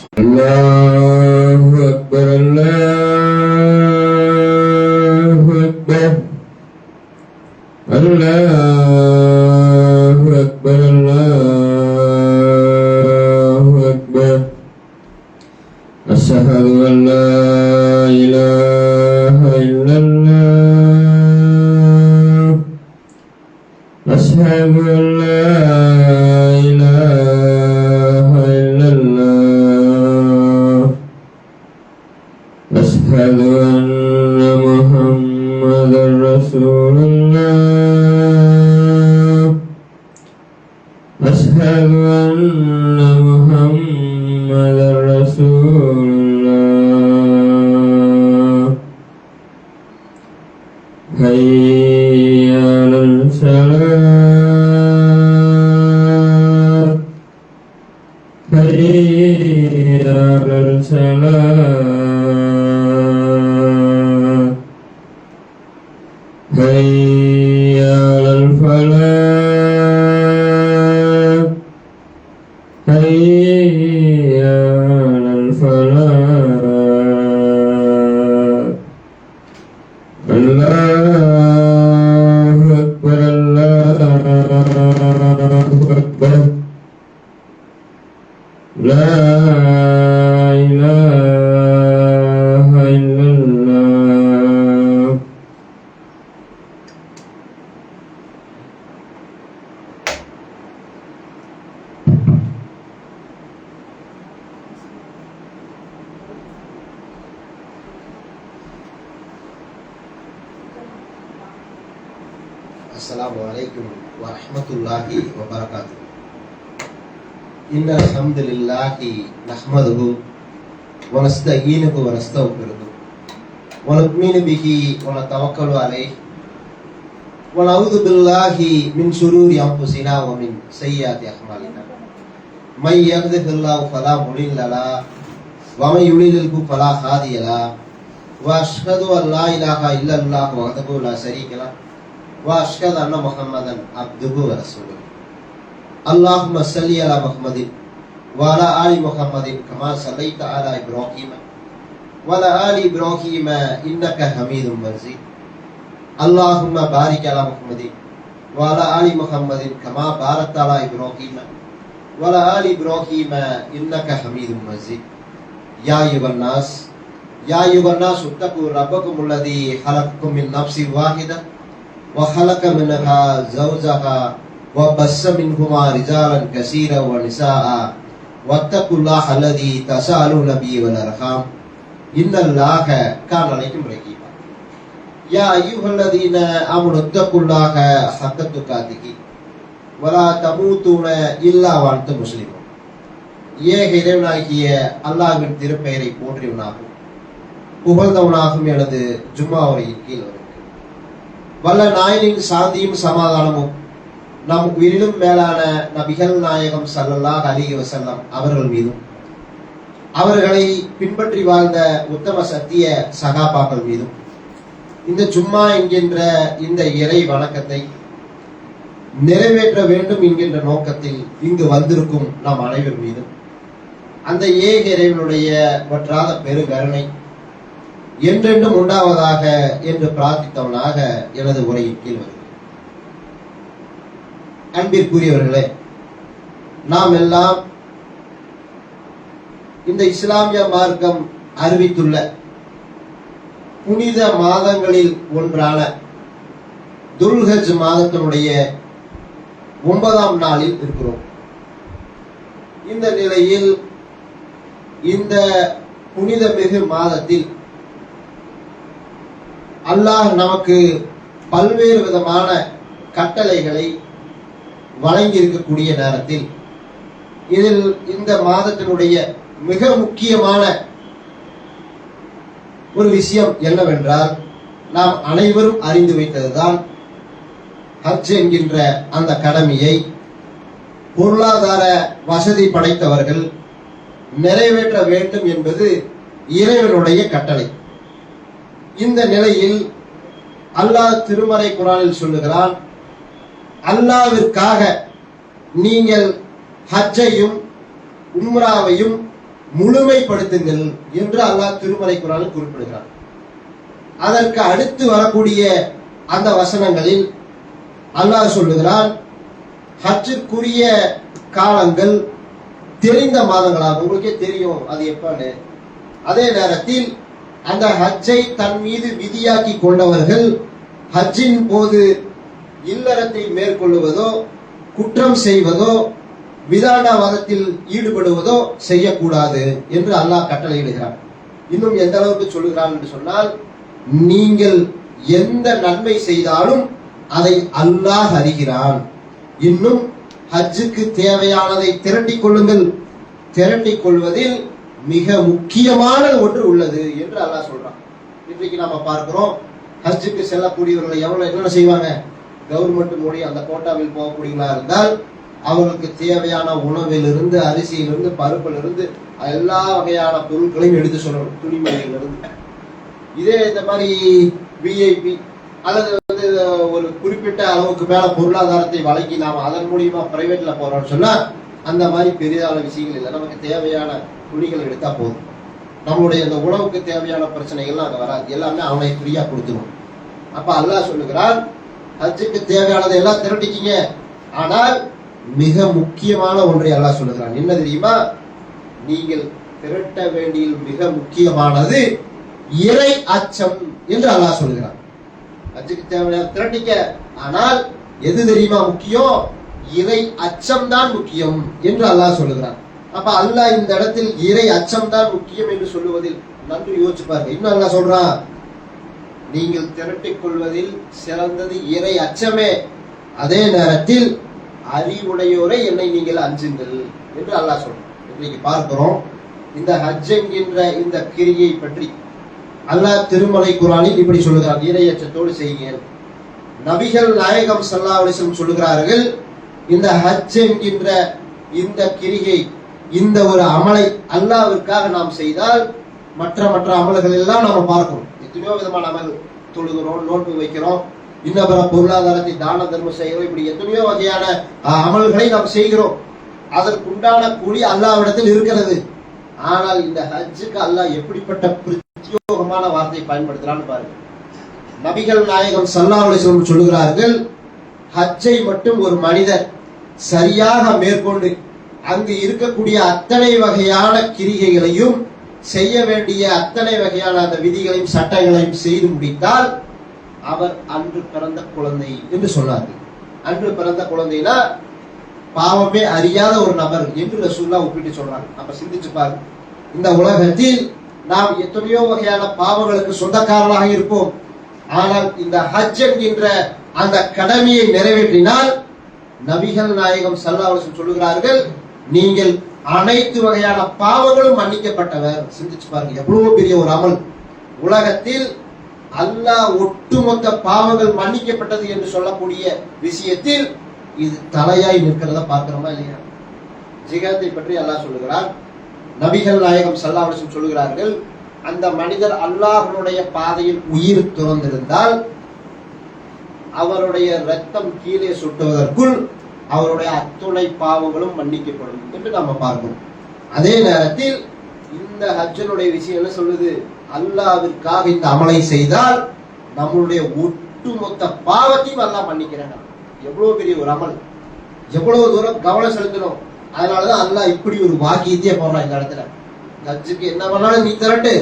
அல்லாஹு அக்பர் அல்லாஹு அக்பர் அல்லாஹு அக்பர் அல்லாஹு அக்பர் அஷ்ஹது அன் லா இலாஹ இல்லல்லாஹ் அஷ்ஹது அன் லா இலாஹ இல்லல்லாஹ் அஷ்ஹது அன்ன முஹம்மதர் ரசூலுல்லாஹ் அஷ்ஹது அன்ன முஹம்மதர் ரசூலுல்லாஹ் ஹய்ய அலல் ஸலாத் ஹய்ய அலல் ஸலாத் ஹய்ய அலல் ஃபலாஹ் ஹய்ய அலல் ஃபலாஹ் அல்லாஹு அக்பர் அல்லாஹு அக்பர் லா இலாஹ இல்லல்லாஹ். அஸ்ஸலாமு அலைக்கும் வரஹ்மத்துல்லாஹி வபரகாத்துஹு. இன்னல் ஹம்துலில்லாஹி நஹ்மதுஹு வ நஸ்தஈனுஹு வ நஸ்தக்ஃபிருஹு வ நு'மினு பிஹி வ நதவக்கலு அலைஹி வ நஊது பில்லாஹி மின் ஷுரூரி அன்ஃபுஸினா வ மின் ஸய்யிஆத்தி அஅமாலினா. மை யஹ்திஹில்லாஹு ஃபலா முடில்ல லஹு வ மை யுலில்ஹு ஃபலா ஹாதிய லஹு வ அஷ்ஹது அன் லா இலாஹ இல்லல்லாஹு வஹ்தஹு லா ஷரீக லஹு وأشهد أن محمدا عبده ورسوله. اللهم صل على محمد وعلى آل محمد كما صليت على إبراهيم وعلى آل إبراهيم إنك حميد مجيد. اللهم بارك على محمد وعلى آل محمد كما باركت على إبراهيم وعلى آل إبراهيم إنك حميد مجيد. يا أيها الناس اتقوا ربكم الذي خلقكم من نفس واحدة وخلق منها زوجها وبث منهما رجالا كثيرا ونساء واتقوا الله الذي تساءلون به والأرحام إن الله كان عليكم رقيبا. يا أيها الذين آمنوا اتقوا الله حق تقاته ولا تموتون إلا وأنتم مسلمون. ஏக இறைவனாகிய அல்லாஹ்வின் திருப்பெயரை போற்றியவனாகும் புகழ்ந்தவனாகும் எனது ஜும்மா உரையின் கீழ் வல்ல நாயனின் சாந்தியும் சமாதானமும் நம் உயிரிலும் மேலான நபிகள் நாயகம் ஸல்லல்லாஹு அலைஹி வஸல்லம் அவர்கள் மீதும் அவர்களை பின்பற்றி வாழ்ந்த உத்தம சத்திய சகாபாக்கள் மீதும் இந்த ஜும்மா என்கின்ற இந்த இறை வணக்கத்தை நிறைவேற்ற வேண்டும் என்கின்ற நோக்கத்தில் இங்கு வந்திருக்கும் நாம் அனைவர் மீதும் அந்த ஏக இறைவனுடைய வற்றாத பெருகருணை என்றென்றும் உண்டாவதாக என்று பிரார்த்தித்தவனாக எனது உரையின் கீழ் வருகிறேன். அன்பிற்குரியவர்களே, நாம் எல்லாம் இந்த இஸ்லாமிய மார்க்கம் அறிவித்துள்ள புனித மாதங்களில் ஒன்றான துல்ஹஜ் மாதத்தினுடைய 9ஆம் நாளில் இருக்கிறோம். இந்த நிலையில் இந்த புனித மிகு மாதத்தில் அல்லாஹ் நமக்கு பல்வேறு விதமான கட்டளைகளை வழங்கி இருக்கக்கூடிய நேரத்தில் இதில் இந்த மாதத்தினுடைய மிக முக்கியமான ஒரு விஷயம் என்னவென்றால், நாம் அனைவரும் அறிந்து வைத்ததுதான் ஹஜ் என்கின்ற அந்த கடமையை பொருளாதார வசதி படைத்தவர்கள் நிறைவேற்ற வேண்டும் என்பது இறைவனுடைய கட்டளை. இந்த நிலையில் அல்லாஹ் திருமறை குர்ஆனில் சொல்லுகிறான், அல்லாஹ்விற்காக நீங்கள் ஹஜ்ஜையும் உம்ராவையும் முழுமைப்படுத்துங்கள் என்று அல்லாஹ் திருமறை குர்ஆனில் குறிப்பிடுகிறார். அதற்கு அடுத்து வரக்கூடிய அந்த வசனங்களில் அல்லாஹ் சொல்லுகிறான், ஹஜ்ஜுக்குரிய காலங்கள் தெரிந்த மாதங்களாக உங்களுக்கே தெரியும் அது எப்பன்னு. அதே நேரத்தில் அந்த ஹஜ்ஜை தன் மீது விதியாக்கி கொண்டவர்கள் ஹஜ்ஜின் போது இல்லறத்தை மேற்கொள்வதோ குற்றம் செய்வதோ விதானவாதத்தில் ஈடுபடுவதோ செய்யக்கூடாது என்று அல்லாஹ் கட்டளையிடுகிறார். இன்னும் எந்த அளவுக்கு சொல்லுகிறான் என்று சொன்னால், நீங்கள் எந்த நன்மை செய்தாலும் அதை அல்லாஹ் அறிகிறான். இன்னும் ஹஜ்ஜுக்கு தேவையானதை திரட்டிக் கொள்ளுங்கள், திரட்டிக் கொள்வதில் மிக முக்கியமான ஒன்று உள்ளது என்று அல்லாஹ் சொல்றான். இன்றைக்கு நாம பார்க்கிறோம், ஹஜ்ஜுக்கு செல்லக்கூடியவர்கள் என்னென்ன செய்வாங்க? கவர்மெண்ட் மொழி அந்த கோட்டாவில் போகக்கூடியவர்களா இருந்தால் அவர்களுக்கு தேவையான உணவிலிருந்து, அரிசியிலிருந்து, பருப்பிலிருந்து எல்லா வகையான பொருட்களையும் எடுத்து சொல்லணும், துணிமணியிலிருந்து. இதே இந்த மாதிரி விஐபி அல்லது ஒரு குறிப்பிட்ட அளவுக்கு மேல பொருளாதாரத்தை வழங்கி நாம அதன் மூலியமா பிரைவேட்ல போறோம்னு சொன்னா அந்த மாதிரி பெரிதான விஷயங்கள் இல்லை. நமக்கு தேவையான துணிகள் எடுத்தா போதும். நம்மளுடைய அந்த உணவுக்கு தேவையான பிரச்சனைகள்லாம் அங்க வராது, எல்லாமே அவனை ஃப்ரீயா கொடுத்துரும். அப்ப அல்லாஹ் சொல்லுகிறான், ஹஜ்ஜுக்கு தேவையானதை எல்லாம் திரட்டிக்கிங்க. ஆனால் மிக முக்கியமான ஒன்றை அல்லாஹ் சொல்லுகிறான், என்ன தெரியுமா? நீங்கள் திரட்ட வேண்டிய மிக முக்கியமானது இறை அச்சம் என்று அல்லாஹ் சொல்லுகிறான். ஹஜ்ஜுக்கு தேவையான திரட்டிக்க, ஆனால் எது தெரியுமா முக்கியம்? இறை அச்சம் தான் முக்கியம் என்று அல்லாஹ் சொல்லுகிறான். அப்ப அல்லாஹ் இந்த இடத்தில் இறை அச்சம் தான் முக்கியம் என்று சொல்லுவதில் நன்கு யோசிச்சு பாருங்க. இன்னும் அல்லாஹ் சொல்றான், நீங்கள் திரட்டிக் கொள்வதில் சிறந்தது இறை அச்சமே, அதே நேரத்தில் அறிவுடையோரை என்னை நீங்கள் அஞ்சுங்கள் என்று அல்லாஹ் சொல்றான். இன்னைக்கு பார்க்கிறோம், இந்த ஹஜ் என்கின்ற இந்த கிரியை பற்றி அல்லாஹ் திருமலை குர்ஆனில் இப்படி சொல்லுகிறார், இறை அச்சத்தோடு செய்யுங்க. நபிகள் நாயகம் ஸல்லல்லாஹு அலைஹி வஸல்லம் சொல்லுகிறார்கள், இந்த ஹஜ் என்கின்ற இந்த கிரியை, இந்த ஒரு அமலை அல்லாஹ்விற்காக நாம் செய்தால் மற்ற அமல்கள் எல்லாம் நாம பார்க்கிறோம். எத்தனையோ விதமான அமல், தொழுகிறோம், நோன்பு வைக்கிறோம், இன்னபிற பொருளாதாரத்தை தான தர்மம் செய்கிறோம், இப்படி எத்தனையோ வகையான அமல்களை நாம் செய்கிறோம். அதற்குண்டான கூலி அல்லாஹ்விடத்தில் இருக்கிறது. ஆனால் இந்த ஹஜ்ஜுக்கு அல்லாஹ் எப்படிப்பட்ட பிரத்யோகமான வார்த்தையை பயன்படுத்துறான்னு பாருங்க. நபிகள் நாயகம் ஸல்லல்லாஹு அலைஹி வஸல்லம் சொல்லுகிறார்கள், ஹஜ்ஜை மட்டும் ஒரு மனிதர் சரியாக மேற்கொண்டு அங்கு இருக்கக்கூடிய அத்தனை வகையான கிரிகைகளையும் செய்ய வேண்டிய அத்தனை வகையான அந்த விதிகளையும் சட்டங்களையும் செய்து முடித்தால் அவர் அன்று பிறந்த குழந்தை என்று சொன்னார்கள். அன்று பிறந்த குழந்தைனா பாவமே அறியாத ஒரு நபர் என்று ரசூலுல்லாஹ் ஒப்பிட்டு சொல்றாங்க. அப்ப சிந்திச்சு பாருங்க, இந்த உலகத்தில் நாம் எத்தனையோ வகையான பாவங்களுக்கு சொந்தக்காரர்களாக இருப்போம். ஆனால் இந்த ஹஜ் என்கின்ற அந்த கடமையை நிறைவேற்றினால் நபிகள் நாயகம் ஸல்லல்லாஹு அலைஹி வஸல்லம் சொல்லுகிறார்கள், நீங்கள் அனைத்து வகையான பாவங்களும் மன்னிக்கப்பட்டவர். சிந்திச்சு பாருங்க, எவ்வளவு பெரிய ஒரு அமல். உலகத்தில் அல்லாஹ் ஒட்டுமொத்த பாவங்கள் மன்னிக்கப்பட்டது என்று சொல்லக்கூடிய விஷயத்தில் இது தலையாய் நிற்கிறத பார்க்கிறோமா இல்லையா? ஜிகாத்தை பற்றி அல்லாஹ் சொல்லுகிறார். நபிகள் நாயகம் ஸல்லல்லாஹு அலைஹி வஸல்லம் சொல்லுகிறார்கள், அந்த மனிதர் அல்லாஹ்வுடைய பாதையில் உயிர் துறந்திருந்தால் அவருடைய ரத்தம் கீழே சுட்டுவதற்குள் அவருடைய அத்துணை பாவங்களும் மன்னிக்கப்படும் என்று நாம பார்க்கிறோம். அதே நேரத்தில் இந்த ஹஜ்ஜனுடைய விஷயம் என்ன சொல்லுது? அல்லாஹ்விற்காக இந்த அமலை செய்தால் நம்மளுடைய ஒட்டுமொத்த பாவத்தையும் அல்லாஹ் மன்னிக்கிறாங்க. எவ்வளவு பெரிய ஒரு அமல், எவ்வளவு தூரம் கவனம் செலுத்தணும். அதனாலதான் அல்லாஹ் இப்படி ஒரு வாக்கியத்தையே போடுறான் இந்த இடத்துல. ஹஜ்ஜுக்கு என்ன பண்ணாலும் நீ திரட்டு,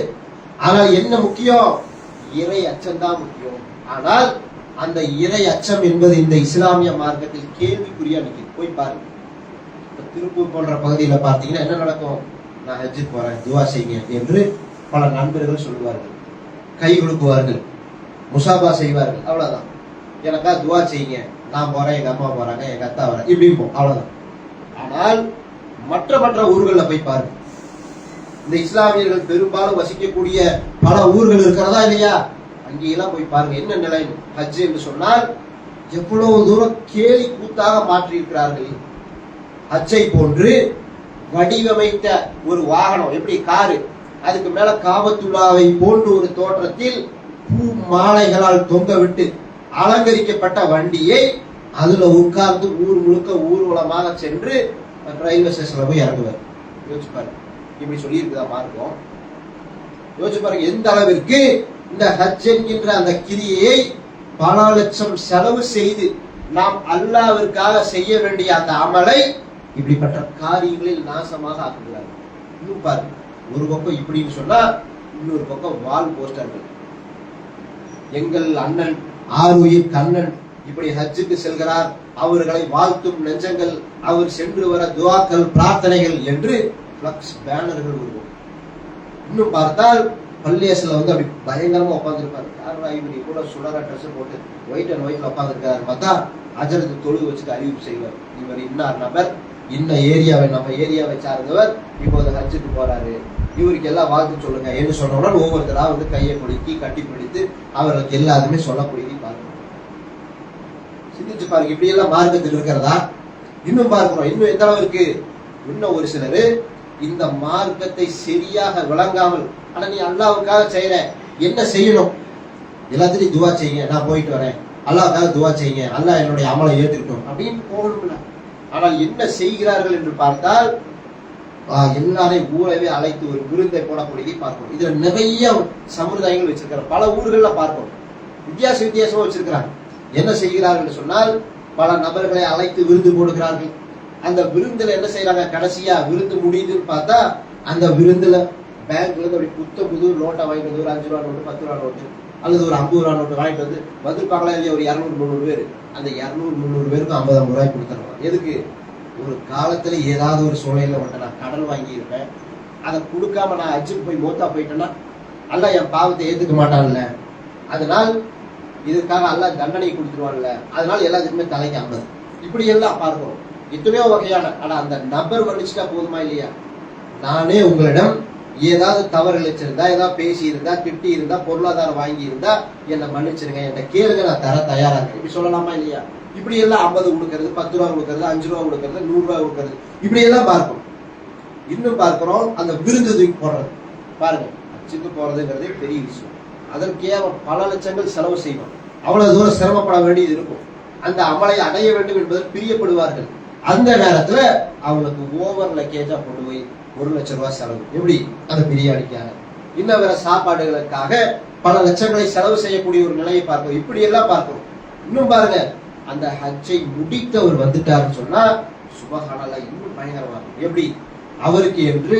ஆனால் என்ன முக்கியம்? இறை அச்சம் தான் முக்கியம். ஆனால் அந்த இறை அச்சம் என்பது இந்த இஸ்லாமிய மார்க்கத்தில் கேள்விக்குறியா நிற்குது. போய் பாருங்க, திருப்பூர் போன்ற பகுதியில பார்த்தீங்கன்னா என்ன நடக்கும்? நான் ஹஜ்ஜுக்கு போறேன், துவா செய்யுங்க என்று பல நண்பர்கள் சொல்லுவார்கள், கை கொடுக்குவார்கள், முசாபா செய்வார்கள். அவ்வளவுதான், எனக்கா துவா செய்யுங்க, நான் போறேன், எங்க அம்மா போறாங்க, எங்க அத்தா வரேன், இப்படி இருப்போம், அவ்வளவுதான். ஆனால் மற்ற ஊர்களில் போய் பாருங்க, இந்த இஸ்லாமியர்கள் பெரும்பாலும் வசிக்கக்கூடிய பல ஊர்கள் இருக்கிறதா இல்லையா? அங்கெல்லாம் போய் பாருங்க என்ன நிலை. ஹஜ் என்று சொன்னால் எவ்வளவு தூரம் கேலி கூத்தாக மாற்றி இருக்கிறார்கள். ஹஜ்ஜை போன்று வடிவமைத்த ஒரு வாகனம், எப்படி காரு, அதுக்கு மேல காபத்துல்லாவை போன்று ஒரு தோற்றத்தில் பூ மாலைகளால் தொங்க விட்டு அலங்கரிக்கப்பட்ட வண்டியை அதுல உட்கார்ந்து ஊர் முழுக்க ஊர்வலமாக சென்று ரயில்வே ஸ்டேஷன்ல போய் இறங்குவார். யோசிப்பாரு, இப்படி சொல்லி இருக்குதா மார்க்கம்? யோசிச்சு பாருங்க எந்த அளவிற்கு இந்த ஹஜ் என்கின்ற அந்த கிரியை பல லட்சம் செலவு செய்து நாம் அல்லாஹ்விற்காக செய்ய வேண்டிய அந்த அமலை இப்படிப்பட்ட காரியங்களில் நாசமாக ஆக்குகிறார். இன்னும் பாருங்க, ஒரு பக்கம் இப்படின்னு சொன்னா இன்னொரு பக்கம் வால் போஸ்டர்கள். எங்கள் அண்ணன் ஆருயிர் கண்ணன் இப்படி ஹஜ்ஜுக்கு செல்கிறார், அவர்களை வாழ்த்தும் நெஞ்சங்கள், அவர் சென்று வர துஆக்கள் பிரார்த்தனைகள் என்று பிளக்ஸ் பேனர்கள் உருவாகும். இன்னும் பார்த்தால் பள்ளியஸ்ல வந்து அப்படி பயங்கரமா உட்காந்துருப்பாரு. யாரா இவர் இவ்வளவு சுடரா ட்ரெஸ் போட்டு ஒயிட் அண்ட் ஒயிட்ல உட்காந்துருக்காரு பார்த்தா அஜரத்து தொழுகு வச்சுட்டு அறிவிப்பு செய்வார். இவர் இன்னார் நபர், இன்ன ஏரியாவை நம்ம ஏரியாவை சார்ந்தவர், இப்போது ஹஜ்ஜுக்கு போறாரு, இவருக்கு எல்லாம் வாழ்த்து சொல்லுங்க என்று சொன்னோம்னா ஒவ்வொருத்தரா வந்து கையை குலுக்கி கட்டி பிடித்து அவர்களுக்கு எல்லாருமே சொல்லக்கூடியதை பார்க்கணும். சிந்திச்சு பாருங்க, இப்படி எல்லாம் மார்க்கத்தில் இருக்கிறதா? இன்னும் பார்க்கிறோம், இன்னும் எந்த அளவுக்கு இன்னும் ஒரு சிலர் இந்த மார்க்கத்தை சரியாக விளங்காமல், ஆனா நீ அல்லாஹ்வுக்காக செய்யற, என்ன செய்யணும்? எல்லாத்திலையும் துவா செய்யுங்க, நான் போயிட்டு வரேன், அல்லாஹ்வுக்காக துவா செய்யுங்க, அல்லாஹ் என்னுடைய அமலை ஏற்றுக்கட்டும் அப்படின்னு போகணும்ல. ஆனால் என்ன செய்கிறார்கள் என்று பார்த்தால் எல்லாரையும் ஊரவே அழைத்து ஒரு விருந்தை போடக்கூடியதை பார்க்கணும். இதுல நிறைய சம்பிரதாயங்கள் வச்சிருக்கிறார், பல ஊர்கள்ல பார்க்கணும், வித்தியாசமா வச்சிருக்கிறாங்க. என்ன செய்கிறார்கள் சொன்னால் பல நபர்களை அழைத்து விருந்து போடுகிறார்கள். அந்த விருந்துல என்ன செய்யறாங்க, கடைசியா விருந்து முடியுதுன்னு பார்த்தா அந்த விருந்துல பேங்க்ல இருந்து அப்படி புது நோட்டை வாங்கிட்டு வந்து ஒரு 5 ரூபா நோட்டு, 10 ரூபா நோட்டு அல்லது ஒரு 50 ரூபா நோட்டு வாங்கிட்டு வந்து வந்திருப்பாங்களா இல்லையா, ஒரு 200-300 பேர், அந்த 200-300 பேருக்கு 50 ரூபாய் கொடுத்துருவாங்க. எதுக்கு? ஒரு காலத்துல ஏதாவது ஒரு சூழ்நிலையில மட்டும் நான் கடன் வாங்கி இருப்பேன், அதை கொடுக்காம நான் ஹஜ்ஜுக்கு போய் மோத்தா போயிட்டேன்னா அல்லாஹ் என் பாவத்தை ஏத்துக்க மாட்டான்ல, அதனால் இதுக்காக அல்லாஹ் தண்டனை கொடுத்துருவான்ல, அதனால எல்லாத்துக்குமே தலைக்கு 50. இப்படி எல்லாம் பார்க்கிறோம், எத்தனையோ வகையான. ஆனா அந்த நபர் வர்ணிச்சுட்டா போதுமா இல்லையா? நானே உங்களிடம் ஏதாவது தவறு இழைச்சிருந்தா, ஏதாவது பேசி இருந்தா, திட்டி இருந்தா, பொருளாதாரம் வாங்கி இருந்தா என்னை மன்னிச்சிருங்க, என்கிட்ட கேளுங்க, நான் தர தயாரா இருக்கேன், இப்படி சொல்லலாமா இல்லையா? இப்படி எல்லாம் 50 கொடுக்கறது, 10 ரூபா கொடுக்கறது, 5 ரூபா கொடுக்கறது, 100 ரூபா கொடுக்கறது, இப்படி எல்லாம் பார்க்கணும். இன்னும் பார்க்கிறோம் அந்த விருந்து தூக்கி போடுறது. பாருங்க, ஹஜ்ஜுக்கு போறதுங்கிறதே பெரிய விஷயம். அதற்கே பல லட்சங்கள் செலவு செய்வோம், அவ்வளவு தூரம் சிரமப்பட வேண்டியது இருக்கும். அந்த அமலை அடைய வேண்டும் என்பதில் பிரியப்படுவார்கள். அந்த நேரத்துல அவங்களுக்கு ஓவர் லக்கேஜா கொண்டு போய் 1 லட்சம் ரூபாய் செலவு. எப்படி? அந்த பிரியாணிக்காக, இன்னும் வேற சாப்பாடுகளுக்காக பல லட்சங்களை செலவு செய்யக்கூடிய ஒரு நிலையை பார்க்கிறோம். இப்படி எல்லாம் பார்க்கிறோம். இன்னும் பாருங்க, அந்த ஹஜ்ஜை முடித்தவர் வந்துட்டாருன்னு சொன்னா சுபஹானல்லாஹ் இன்னும் பயங்கரமா இருக்கும். எப்படி? அவருக்கு என்று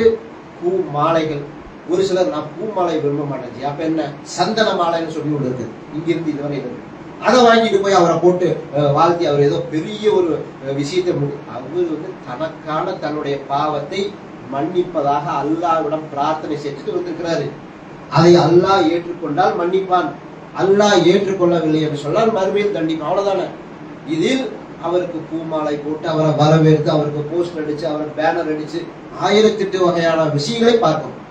பூ மாலைகள், ஒரு சிலர் நான் பூ மாலை விரும்ப மாட்டேன், அப்ப என்ன சந்தன மாலைன்னு சொல்லி ஒன்று இருக்குது, இங்கிருந்து இதுவரை இருக்கு, அதை வாங்கிட்டு போய் அவரை போட்டு வாழ்த்தி அவர் ஏதோ பெரிய ஒரு விஷயத்தை அவர் வந்து தனக்கான தன்னுடைய பாவத்தை மன்னிப்பதாக அல்லாஹ்விடம் பிரார்த்தனை செஞ்சுட்டு வந்திருக்கிறாரு. அதை அல்லாஹ் ஏற்றுக்கொண்டால் மன்னிப்பான், அல்லாஹ் ஏற்றுக்கொள்ளவில்லை என்று சொன்னால் மறுமையில் தண்டிப்பான், அவ்வளவுதானே. இதில் அவருக்கு பூமாலை போட்டு அவரை வரவேற்று அவருக்கு போஸ்டர் அடிச்சு அவரை பேனர் அடிச்சு 1008 வகையான விஷயங்களை பார்க்கணும்.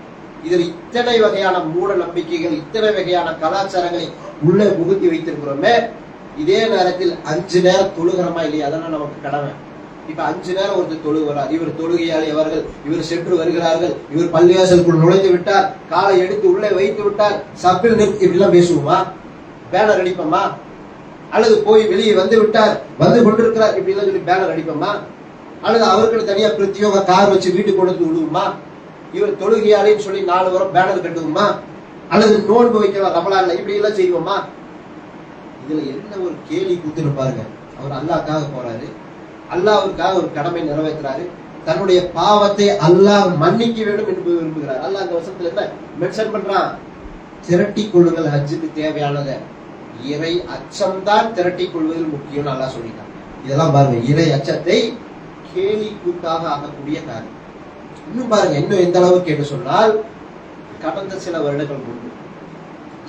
இதில் இத்தனை வகையான மூட நம்பிக்கைகள், இத்தனை வகையான கலாச்சாரங்களை உள்ளே புகுத்தி வைத்திருக்கிறோமே. இதே நேரத்தில் 5 நேரம் தொழுகிறோமா இல்லையா? அதெல்லாம் நமக்கு கடமை. இப்ப 5 நேரம் ஒருத்தர் தொழுகிறார், இவர் தொழுகையாளி அவர்கள், இவர் சென்று வருகிறார்கள், இவர் பள்ளிவாசலுக்குள் நுழைந்து விட்டார், காலை எடுத்து உள்ளே வைத்து விட்டார், சப்பில் நிறுத்தி, இப்படி எல்லாம் பேசுவோமா? பேனர் அடிப்போமா? அல்லது போய் வெளியே வந்து விட்டார், வந்து கொண்டிருக்கிறார், இப்படி எல்லாம் சொல்லி பேனர் அடிப்போமா? அல்லது அவருக்கு தனியா பிரத்யோக கார் வச்சு வீட்டுக்கு கொண்டு விடுவோமா? இவர் தொழுகையாளின்னு சொல்லி 4 வாரம் பேனர் கட்டுவோமா? அல்லது நோன்பு வைக்கிறோம் ரமலான்ல, இப்படி எல்லாம் செய்வோமா? இதுல என்ன ஒரு கேலி கூத்துன்னு பாருங்க. அவர் அல்லாஹ்க்காக போறாரு, அல்லாஹ்வுக்காக ஒரு கடமை நிறைவேற்றுறாரு, தன்னுடைய பாவத்தை அல்லாஹ் மன்னிக்க வேண்டும் என்று விரும்புகிறார். அல்லாஹ் அந்த வசனத்துல என்ன மென்ஷன் பண்றான்? திரட்டி கொள்ளுங்கள், ஹஜ்ஜுக்கு தேவையானத இறை அச்சம்தான் திரட்டி கொள்வதில் முக்கியம் அல்லாஹ் சொல்லிட்டான். இதெல்லாம் பாருங்க, இறை அச்சத்தை கேலி கூத்தாக ஆகக்கூடிய காரியம். இன்னும் பாருங்க, இன்னும் எந்த அளவுக்கு என்று சொன்னால், கடந்த சில வருடங்கள் முன்பு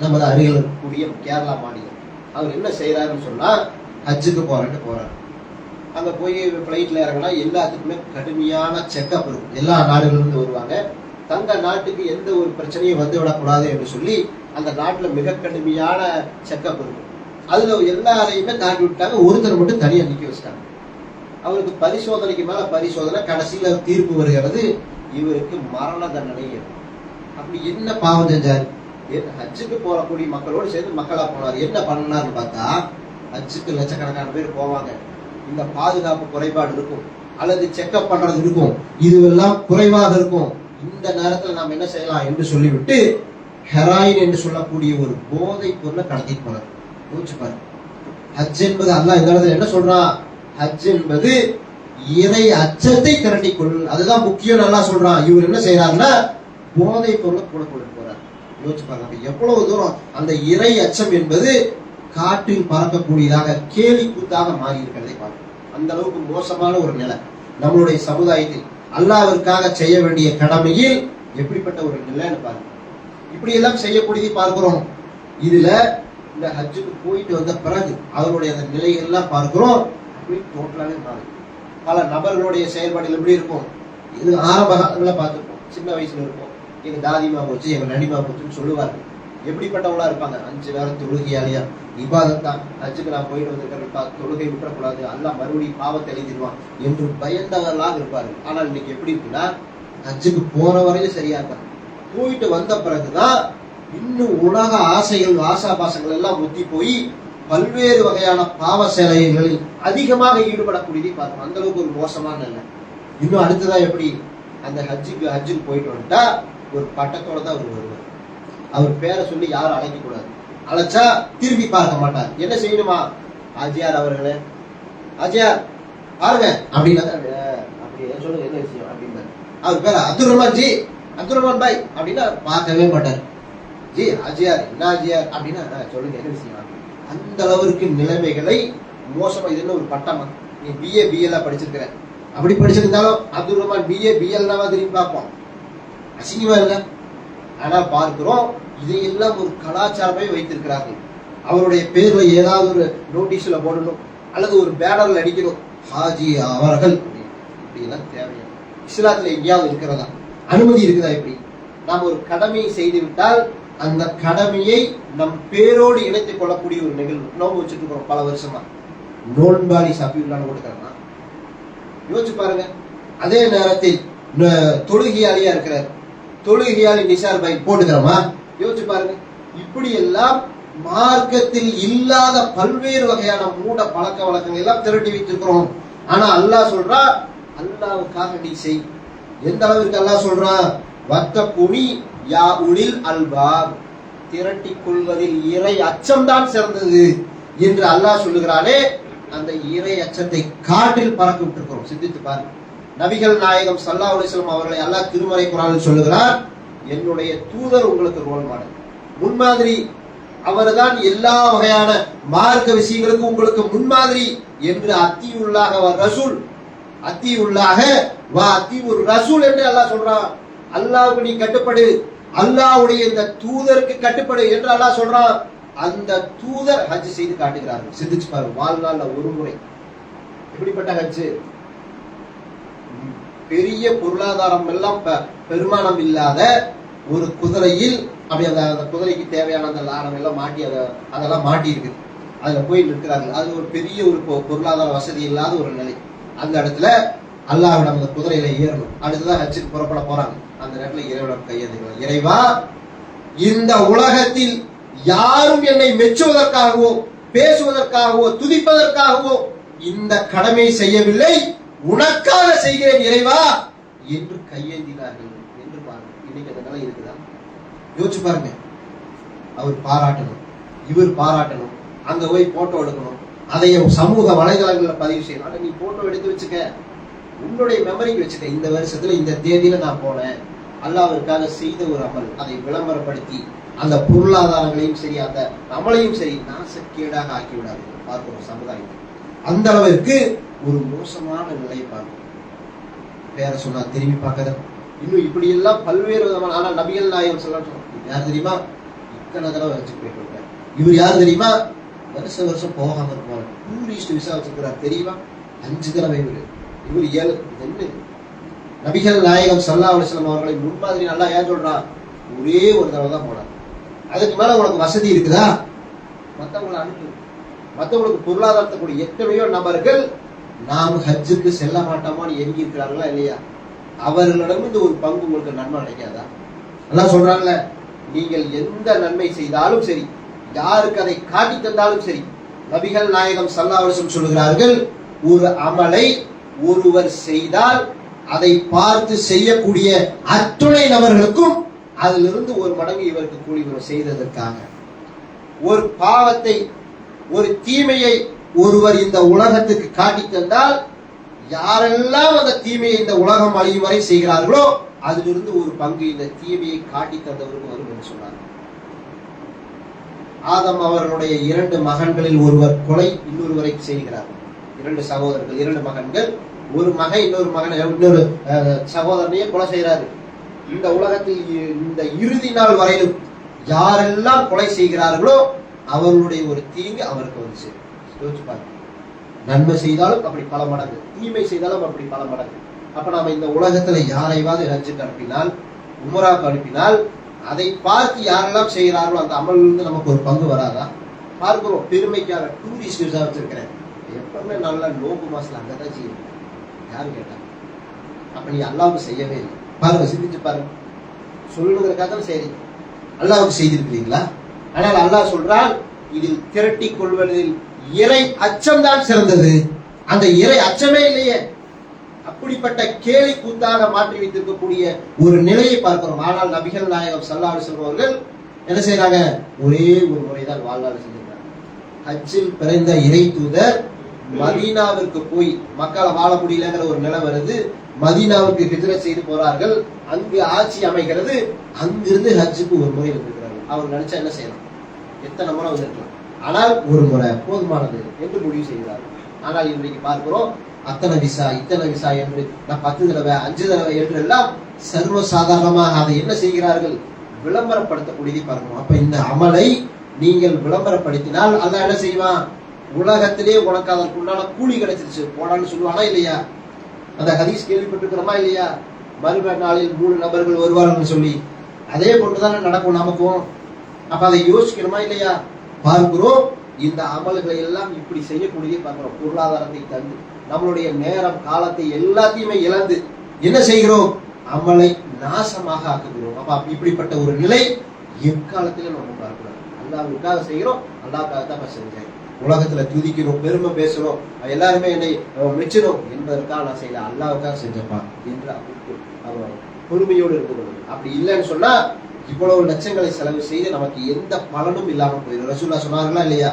நமது அருகில் இருக்கக்கூடிய கேரளா மாநிலம் அவர் என்ன செய்யறாருன்னு சொன்னா, ஹஜ்ஜுக்கு போறாரு. அங்க போய் பிளைட்ல இறங்கினா எல்லாத்துக்குமே கடுமையான செக்அப் இருக்கும். எல்லா நாடுகளிலிருந்து வருவாங்க. தங்க நாட்டுக்கு எந்த ஒரு பிரச்சனையும் வந்து விடக்கூடாது என்று சொல்லி அந்த நாட்டுல மிக கடுமையான செக்அப் இருக்கும். அதுல எல்லாரையுமே தாண்டி விட்டாங்க, ஒருத்தர் மட்டும் தனியா நிக்க வச்சிட்டாங்க. அவருக்கு பரிசோதனைக்கு மேல பரிசோதனை, கடைசியில தீர்ப்பு வருகிறது, இவருக்கு மரண தண்டனை. அப்படி என்ன பாவம் செஞ்சாரு? ஹஜ்ஜுக்கு போகக்கூடிய மக்களோடு சேர்ந்து மக்களா போனார். என்ன பண்ணாருன்னு பார்த்தா, ஹஜ்ஜுக்கு லட்சக்கணக்கான பேர் போவாங்க, இந்த பாதுகாப்பு குறைபாடு இருக்கும், அல்லது செக்அப் பண்றது இருக்கும், இதுவெல்லாம் குறைவாக இருக்கும். இந்த நேரத்துல நாம் என்ன செய்யலாம் என்று சொல்லிவிட்டு ஹெராயின் என்று சொல்லக்கூடிய ஒரு போதை பொருளை கடத்திட்டு போனார். யோசிச்சு பாருங்க. ஹஜ் என்பது அல்லாஹ் இந்த இடத்துல என்ன சொல்றான்? ஹஜ் என்பது இறை அச்சத்தை திரட்டி கொள், அதுதான் முக்கியம். நல்லா சொல்றான். இவர் என்ன செய்யறாருன்னா போதை பொருளை கூட கொண்டு போறார். யோசிச்சு பாருங்க எவ்வளவு தூரம் அந்த இறை அச்சம் என்பது காற்றில் பறக்கக்கூடியதாக கேலி கூத்தாக மாறி இருக்கிறதை பார்க்கணும். அந்த அளவுக்கு மோசமான ஒரு நிலை நம்மளுடைய சமுதாயத்தில். அல்லாஹ்விற்காக செய்ய வேண்டிய கடமையில் எப்படிப்பட்ட ஒரு நிலைன்னு பாருங்க. இப்படி எல்லாம் செய்யக்கூடியதை பார்க்கிறோம். இதுல இந்த ஹஜ்ஜுக்கு போயிட்டு வந்த பிறகு அவருடைய அந்த நிலைகள்லாம் பார்க்கிறோம். அப்படி டோட்டலாவே மாறி பல நபர்களுடைய செயல்பாடுகள் எப்படி இருக்கும்? இது ஆரம்ப காலங்கள பார்த்துருப்போம். சின்ன வயசுல இருக்கும், எங்க தாதிமா போச்சு, எங்க நடிமா போச்சுன்னு சொல்லுவார்கள். எப்படிப்பட்டவங்களா இருப்பாங்க? 5 வேளை தொழுகையாளியா, இபாதத்தான். ஹஜ்ஜுக்கு நான் போயிட்டு வந்திருக்கிறேன், தொழுகை விட்டுறக்கூடாது, அல்லாஹ் மறுபடியும் பாவத்தை எழுதிடுவான் என்று பயந்தவர்களாக இருப்பார்கள். ஆனால் இன்னைக்கு எப்படி இருக்குன்னா, ஹஜ்ஜுக்கு போற வரையிலும் சரியா இருப்பாங்க, போயிட்டு வந்த பிறகுதான் இன்னும் உலக ஆசைகள் ஆசாபாசங்கள் எல்லாம் முத்தி போய் பல்வேறு வகையான பாவ செயல்களில் அதிகமாக ஈடுபடக்கூடியதை பார்க்கணும். அந்த அளவுக்கு ஒரு மோசமான நிலை. இன்னும் அடுத்ததான் எப்படி? அந்த ஹஜ்ஜுக்கு போயிட்டு வந்துட்டா ஒரு பட்டத்தோட தான் அவர் வருவார். அவர் பேரை சொல்லி யாரும் அழைக்க கூடாது. அழைச்சா திரும்பி பார்க்க மாட்டார். என்ன செய்யணுமா? ஆஜியார் அவர்களே, ஆஜியார் பாருங்க அப்படின்னா அப்படி சொல்லுங்க, என்ன விஷயம் அப்படின்னாரு. அவர் பேர அப்துல் ரஹ்மான் ஜி, அப்துல் ரஹ்மான் பாய் அப்படின்னா பார்க்கவே மாட்டார். ஜி ஆஜியார், என்ன ஆஜியார் அப்படின்னா சொல்லுங்க, என்ன விஷயம். அந்த அளவிற்கு நிலைமைகளை மோசமா. இது என்ன ஒரு பட்டமா? நீ பிஏ பிஎல் படிச்சிருக்கிற, அப்படி படிச்சிருந்தாலும் அப்துல் ரஹ்மான் பிஏ பிஎல் தான் திரும்பி பார்ப்போம். அசிங்கமா இல்ல? ஆனா பார்க்கிறோம் இதையெல்லாம் ஒரு கலாச்சாரமே வைத்திருக்கிறார்கள். அவருடைய பேர்ல ஏதாவது ஒரு நோட்டீஸ்ல போடணும் அல்லது ஒரு பேனர்ல அடிக்கணும், ஹாஜி அவர்கள். இப்படி எல்லாம் தேவையா? இஸ்லாத்துல எங்கேயாவது இருக்கிறதா? அனுமதி இருக்குதா? இப்படி நாம் ஒரு கடமையை செய்து விட்டால் அந்த கடமையை நம் பேரோடு இணைத்துக் கொள்ளக்கூடிய ஒரு நிகழ்வு. நோம்பு வச்சுட்டு இருக்கிறோம் பல வருஷமா, நோன்பாளி சபியுல்லான்னு கொடுக்கறா. யோசிச்சு பாருங்க. அதே நேரத்தில் தொழுகையாளியா இருக்கிறார், தொழுகையாளி நிசார் பாய் போட்டுக்கிறோமா? யோசிச்சு பாருங்க. இப்படி எல்லாம் மார்க்கத்தில் இல்லாத பல்வேறு வகையான மூட பழக்க வழக்கங்கள் எல்லாம் திரட்டி வைத்திருக்கிறோம். ஆனா அல்லாஹ் சொல்றா, அல்லாஹ்வுக்காக நீ செய். எந்த அளவிற்கு அல்லாஹ் சொல்றான்? வத்தகுனி யா உலில் அல்பாப், திரட்டி கொள்வதில் இறை அச்சம்தான் சிறந்தது என்று அல்லாஹ் சொல்லுகிறானே. அந்த இறை அச்சத்தை காற்றில் பறக்க விட்டிருக்கிறோம். சிந்தித்து பாருங்க. நபிகள் நாயகம் ஸல்லல்லாஹு அலைஹி வஸல்லம் அவர்களை அல்லாஹ் திருமறை குர்ஆனில் சொல்லுகிறார், என்னுடைய தூதர் உங்களுக்கு ரோல் மாடல், முன்மாதிரி. அவர்தான் எல்லா வகையான மார்க்க விஷயங்களுக்கும் உங்களுக்கு முன்மாதிரி என்று அத்தியுல்லாஹ வ ரசூல், அத்தியுல்லாஹ வ அத்தியுர் ரசூல் என்று அல்லாஹ் சொல்றான். அல்லாஹ்வுக்கு நீ கட்டுப்படு, அல்லாஹ்வுடைய இந்த தூதருக்கு கட்டுப்படு என்று அல்லாஹ் சொல்றான். அந்த தூதர் ஹஜ் செய்து காட்டுகிறார்கள். சிந்திச்சு பாருங்க. வாழ்நாள்ல ஒரு முறை. எப்படிப்பட்ட ஹஜ்? பெரிய பொருளாதாரம் எல்லாம் பெருமானம் இல்லாத ஒரு குதிரையில், அப்படி அந்த குதிரைக்கு தேவையான அந்த லாடம் எல்லாம் மாட்டி அதெல்லாம் மாட்டி இருக்குது, அதுல போய் நிற்கிறார்கள். அது ஒரு பெரிய ஒரு பொருளாதார வசதி இல்லாத ஒரு நிலை. அந்த இடத்துல அல்லாஹ்விடம் அந்த குதிரையில ஏறணும். அடுத்ததான் ஹஜ்ஜுக்கு புறப்பட போறாங்க. அந்த நேரத்துல இறைவனிடம் கையேந்துகிறார். இறைவா, இந்த உலகத்தில் யாரும் என்னை மெச்சுவதற்காகவோ பேசுவதற்காகவோ துதிப்பதற்காகவோ இந்த கடமை செய்யவில்லை, உனக்காக செய்கிறேன் இறைவா என்று கையேந்தினார்கள் என்று பாருங்க. இன்னைக்கு அந்த நிலை இருக்குதா? யோசிச்சு பாருங்க. அவர் பாராட்டணும், இவர் பாராட்டணும், அங்க போய் போட்டோ எடுக்கணும், அதையும் சமூக வலைதளங்களில் பதிவு செய்யணும். ஆனா நீ போட்டோ எடுத்து வச்சுக்க, உன்னுடைய மெமரிக்கு வச்சுக்க. இந்த வருஷத்துல இந்த தேதியில நான் போனேன், அல்லாஹ்விற்காக செய்த ஒரு அமல், அதை விளம்பரப்படுத்தி அந்த பொருளாதாரங்களையும் சரி அந்த நம்மளையும் சரி நாசக்கேடாக ஆக்கி விடாது. பார்க்கிறோம் சமுதாயம் அந்த அளவிற்கு ஒரு மோசமான நிலையை பார்க்கிறோம். பேரை சொன்னா திரும்பி பார்க்கற இன்னும் இப்படி எல்லாம் பல்வேறு விதமான. ஆனால் நபிகள் நாயகம் சொல்லட்டும், யார் தெரியுமா? இத்தனை தடவை வச்சு போயிட்டு இருக்காரு. இவர் யார் தெரியுமா? வருஷம் போகாம இருப்பாரு. டூரிஸ்ட் விசா வச்சிருக்கிறார் தெரியுமா? 5 தடவை இவர் 7. என்ன நபிகள் நாயகம் ஸல்லல்லாஹு அலைஹி வஸல்லம் அவர்களை முன்மாதிரி நல்லா ஏன் சொல்றான்? ஒரே ஒரு தடவை தான் போனார். அதுக்கு மேல உனக்கு வசதி இருக்குதா? மற்றவங்களை அனுப்பு. மற்றவங்களுக்கு பொருளாதாரத்தை கூடிய எத்தனையோ நபர்கள் நாம் ஹஜ்ஜுக்கு செல்ல மாட்டோமான்னு எங்கி இருக்கிறார்களா இல்லையா? அவர்களிடமிருந்து ஒரு பங்கு உங்களுக்கு நன்மை கிடைக்காதா? எல்லாம் சொல்றாங்கல்ல, நீங்கள் எந்த நன்மை செய்தாலும் சரி, யாருக்கு அதை காட்டி தந்தாலும் சரி, நபிகள் நாயகம் ஸல்லல்லாஹு அலைஹி வஸல்லம் சொல்லுகிறார்கள், ஒரு அமலை ஒருவர் செய்தால் அதை பார்த்து செய்யக்கூடிய அத்துணை நபர்களுக்கும் அதிலிருந்து ஒரு மடங்கு இவருக்கு கூலி செய்ததற்காக. ஒரு பாவத்தை, ஒரு தீமையை ஒருவர் இந்த உலகத்துக்கு காட்டி தந்தால், யாரெல்லாம் அந்த தீமையை இந்த உலகம் அழியும் வரை செய்கிறார்களோ அதிலிருந்து ஒரு பங்கு இந்த தீமையை காட்டி தந்தவருக்கு வரும் என்று சொன்னார். ஆதம் அவர்களுடைய 2 மகன்களில் ஒருவர் கொலை, இன்னொருவரை செய்கிறார். 2 சகோதரர்கள், 2 மகன்கள், ஒரு மகன் இன்னொரு சகோதரனையே கொலை செய்கிறாரு. இந்த உலகத்தில் இந்த இறுதி நாள் வரையிலும் யாரெல்லாம் கொலை செய்கிறார்களோ அவர்களுடைய ஒரு தீங்கு அவருக்கு வந்து யோசிச்சு பாருங்க. நன்மை செய்தாலும் அப்படி பல மடங்கு, தீமை செய்தாலும் அப்படி பல மடங்கு. அப்ப நாம இந்த உலகத்துல யாரையாவது ஹஜ்ஜுக்கு அனுப்பினால், உம்ராவுக்கு அனுப்பினால், அதை பார்த்து யாரெல்லாம் செய்கிறார்களோ அந்த அமலிலிருந்து நமக்கு ஒரு பங்கு வராதா? பார்க்கிறோம். பெருமைக்காக டூரிஸ்ட் விசா வச்சிருக்கிறேன், எப்பவுமே நல்லா நோம்பு மாசத்துல அங்கதான் செய்யணும். யாரு கேட்டாங்க? அப்ப நீ அல்லாவுக்கு செய்யவே இல்லை. பாருங்க, சிந்திச்சு பாருங்க. சொல்லணுங்கிறக்காக தான் சரி, அல்லாவுக்கு செய்திருக்கிறீங்களா? ஆனால் அல்லாஹ் சொல்றான், இதில் திரட்டி கொள்வதில் இறை அச்சம்தான் சிறந்தது. அந்த இறை அச்சமே இல்லையே. அப்படிப்பட்ட கேலி கூத்தாக மாற்றி வைத்திருக்கக்கூடிய ஒரு நிலையை பார்க்கிறோம். ஆனால் நபிகள் நாயகம் ஸல்லல்லாஹு அலைஹி வஸல்லம் அவர்கள் என்ன செய்யறாங்க? ஒரே ஒரு முறைதான் வாழ்நாள் செஞ்சிருக்காங்க. ஹஜ்ஜில் பிறந்த இறை தூதர் மதீனாவிற்கு போய், மக்களை வாழ முடியலங்கிற ஒரு நிலை வருது, மதீனாவுக்கு ஹிஜ்ரத் செய்து போறார்கள். அங்கு ஆட்சி அமைகிறது. அங்கிருந்து ஹஜ்ஜுக்கு ஒரு முறை வந்திருக்கிறார்கள். அவர் நினைச்சா என்ன செய்யலாம்? எத்தனை முறை வந்திருக்கலாம். ஆனால் ஒரு முறை போதுமானது என்று முடிவு செய்கிறார்கள். ஆனால் இன்றைக்கு பார்க்கிறோம், அத்தனை விசா, இத்தனை விசா என்று, நான் 10 தடவை 5 தடவை என்று எல்லாம் சர்வ சாதாரணமாக அதை என்ன செய்கிறார்கள்? விளம்பரப்படுத்தக்கூடியதை பார்க்கணும். அப்ப இந்த அமலை நீங்கள் விளம்பரப்படுத்தினால் அல்லாஹ் என்ன செய்வான்? உலகத்திலே உனக்கு அதற்குண்டான கூலி கிடைச்சிருச்சு போடான்னு சொல்லுவானா இல்லையா? அந்த ஹதீஸ் கேள்விப்பட்டிருக்கிறோமா இல்லையா? மறுமை நாளில் 3 நபர்கள் வருவார்கள் சொல்லி. அதே போன்றுதானே நடக்கும் நமக்கும். அப்ப அதை யோசிக்கணுமா இல்லையா? பார்க்கிறோம். இந்த அமல்களை எல்லாம் இப்படி செய்யக்கூடியதை பார்க்கிறோம். பொருளாதாரத்தை தந்து, நம்மளுடைய நேரம், காலத்தை எல்லாத்தையுமே இழந்து என்ன செய்கிறோம்? அமலை நாசமாக ஆக்குகிறோம். அப்ப இப்படிப்பட்ட ஒரு நிலை எக்காலத்திலும் நம்ம பார்க்கிறோம். அல்லாஹ்வுக்காக செய்கிறோம், அல்லாஹ்வுக்காக தான் செஞ்சேன். உலகத்துல துதிக்கணும், பெருமை பேசணும், எல்லாருமே என்னை மெச்சணும் என்பதற்காக நான் செய்யல, அல்லாஹ்வுக்காக செஞ்சப்பா என்று அவர் பொறுமையோடு இருக்கணும். அப்படி இல்லைன்னு சொன்னா இவ்வளவு லட்சங்களை செலவு செய்து நமக்கு எந்த பலனும் இல்லாமல் போயிடும். ரசூலுல்லாஹ் சொன்னார்களா இல்லையா?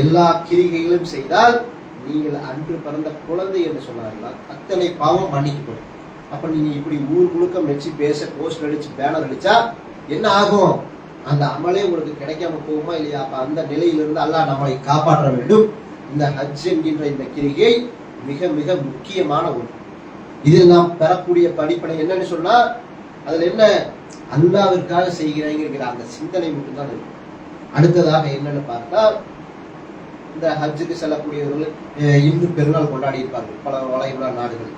எல்லா கிரிகைகளும் செய்தால் நீங்கள் அன்று பிறந்த குழந்தை என்று சொன்னார்களா, அத்தனை பாவம் மன்னிக்கப்படும். அப்ப நீங்க இப்படி ஊர் முழுக்க மெச்சு பேச, போஸ்டர் அடிச்சு, பேனர் அடிச்சா என்ன ஆகும்? அந்த அமலே உங்களுக்கு கிடைக்காம போகுமா இல்லையா? அப்ப அந்த நிலையிலிருந்து அல்லாஹ் நம்மளை காப்பாற்ற வேண்டும். இந்த ஹஜ் என்கின்ற இந்த கிரிகை மிக மிக முக்கியமான ஒன்று. இதில் நாம் பெறக்கூடிய படிப்பனை என்னன்னு சொன்னா, அதுல என்ன? அல்லாஹ்விற்காக செய்கிறேங்கிற அந்த சிந்தனை மட்டும்தான் இருக்கு. அடுத்ததாக என்னன்னு பார்த்தா, இந்த ஹஜ்ஜுக்கு செல்லக்கூடியவர்கள் இன்று பெருநாள் கொண்டாடி இருப்பார்கள் பல வளைகுடா நாடுகள்.